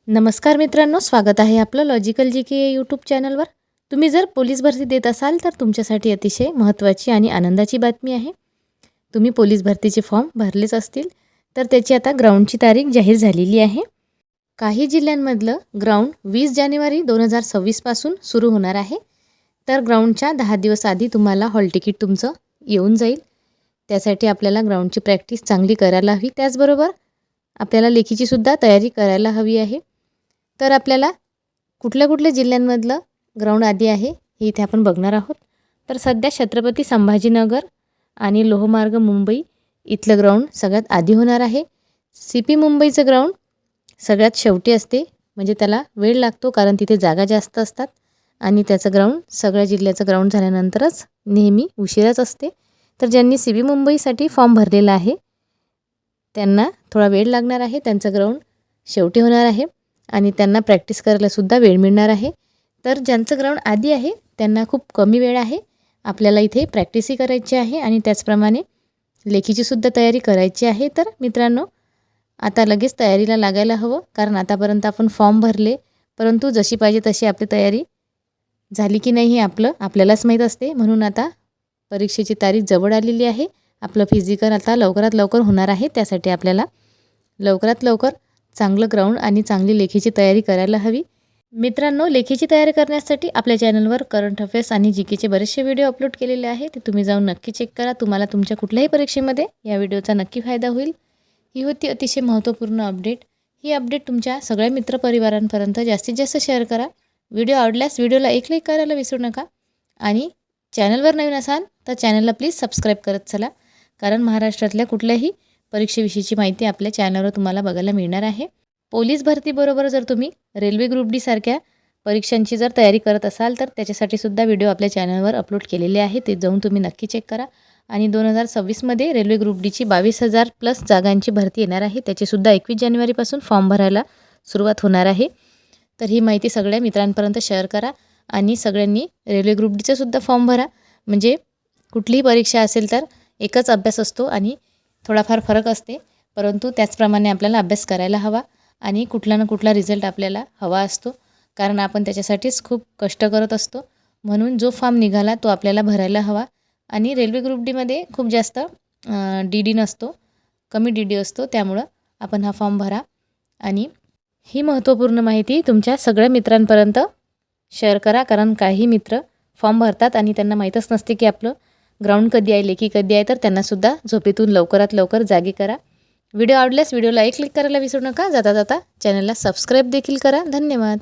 नमस्कार मित्रांनो, स्वागत आहे आपलं लॉजिकल जी के यूट्यूब चॅनलवर। तुम्ही जर पोलीस भरती देत असाल तर तुमच्यासाठी अतिशय महत्त्वाची आणि आनंदाची बातमी आहे। तुम्ही पोलीस भरतीचे फॉर्म भरलेच असतील तर त्याची आता ग्राउंडची तारीख जाहीर झालेली आहे। काही जिल्ह्यांमधलं ग्राउंड 20 जानेवारी 2026 पासून सुरू होणार आहे। तर ग्राउंडच्या 10 दिवस आधी तुम्हाला हॉल तिकीट तुमचं येऊन जाईल। त्यासाठी आपल्याला ग्राउंडची प्रॅक्टिस चांगली करायला हवी, त्याचबरोबर आपल्याला लेखीची सुद्धा तयारी करायला हवी आहे। तर आपल्याला कुठल्या जिल्ह्यांमधलं ग्राउंड आधी आहे हे इथे आपण बघणार आहोत। तर सध्या छत्रपती संभाजीनगर आणि लोहमार्ग मुंबई इथलं ग्राउंड सगळ्यात आधी होणार आहे। CP मुंबईचं ग्राउंड सगळ्यात शेवटी असते, म्हणजे त्याला वेळ लागतो कारण तिथे जागा जास्त असतात आणि त्याचं ग्राउंड सगळ्या जिल्ह्याचं ग्राउंड झाल्यानंतरच नेहमी उशिराच असते। तर ज्यांनी CP मुंबईसाठी फॉर्म भरलेला आहे त्यांना थोडा वेळ लागणार आहे, त्यांचं ग्राउंड शेवटी होणार आहे आणि त्यांना प्रॅक्टिस करायला सुद्धा वेळ मिळणार आहे। तर ज्यांचं ग्राउंड आधी आहे त्यांना खूप कमी वेळ आहे, आपल्याला इथे प्रॅक्टिसही करायची आहे आणि त्याचप्रमाणे लेखीची सुद्धा तयारी करायची आहे। तर मित्रांनो, आता लगेच तयारीला लागायला हवं, कारण आतापर्यंत आपण फॉर्म भरले परंतु जशी पाहिजे तशी आपली तयारी झाली की नाही हे आपल्यालाच माहीत असते। म्हणून आता परीक्षेची तारीख जवळ आलेली आहे, आपलं फिजिकल आता लवकरात लवकर होणार आहे। त्यासाठी आपल्याला लवकरात लवकर चांगलं ग्राउंड आणि चांगली लेखीची तयारी करायला हवी। मित्रांनो, लेखीची तयारी करण्यासाठी आपल्या चॅनलवर करंट अफेअर्स आणि जीकेचे बरेचसे व्हिडिओ अपलोड केलेले आहेत, ते तुम्ही जाऊन नक्की चेक करा। तुम्हाला तुमच्या कुठल्याही परीक्षेमध्ये या व्हिडिओचा नक्की फायदा होईल। ही होती अतिशय महत्त्वपूर्ण अपडेट। ही अपडेट तुमच्या सगळ्या मित्रपरिवारांपर्यंत जास्तीत जास्त शेअर करा। व्हिडिओ आवडल्यास व्हिडिओला एक लाईक करायला विसरू नका आणि चॅनलवर नवीन असाल तर चॅनलला प्लीज सबस्क्राईब करत चला, कारण महाराष्ट्रातल्या कुठल्याही परीक्षेविषयीची माहिती आपल्या चॅनलवर तुम्हाला बघायला मिळणार आहे। पोलीस भरतीबरोबर जर तुम्ही रेल्वे ग्रुप डी सारख्या परीक्षांची जर तयारी करत असाल तर त्याच्यासाठी सुद्धा व्हिडिओ आपल्या चॅनलवर अपलोड केलेले आहे, ते जाऊन तुम्ही नक्की चेक करा। आणि 2026 मध्ये रेल्वे ग्रुप डीची 22,000 प्लस जागांची भरती येणार आहे, त्याची सुद्धा 21 जानेवारीपासून फॉर्म भरायला सुरुवात होणार आहे। तर ही माहिती सगळ्या मित्रांपर्यंत शेअर करा आणि सगळ्यांनी रेल्वे ग्रुप डीचा सुद्धा फॉर्म भरा, म्हणजे कुठलीही परीक्षा असेल तर एकच अभ्यास असतो आणि थोडाफार फरक असते, परंतु त्याचप्रमाणे आपल्याला अभ्यास करायला हवा आणि कुठला ना कुठला रिझल्ट आपल्याला हवा असतो, कारण आपण त्याच्यासाठीच खूप कष्ट करत असतो। म्हणून जो फॉर्म निघाला तो आपल्याला भरायला हवा। आणि रेल्वे ग्रुप डीमध्ये खूप जास्त DD नसतो, कमी DD असतो, त्यामुळं आपण हा फॉर्म भरा आणि ही महत्त्वपूर्ण माहिती तुमच्या सगळ्या मित्रांपर्यंत शेअर करा, कारण काही मित्र फॉर्म भरतात आणि त्यांना माहीतच नसते की आपलं ग्राउंड कधी आहे, लेखी कधी आहे, तर त्यांनासुद्धा झोपेतून लवकरात लवकर जागी करा। व्हिडिओ आवडल्यास व्हिडिओला एक क्लिक करायला विसरू नका। जाता जाता चॅनलला सबस्क्राईब देखील करा। धन्यवाद।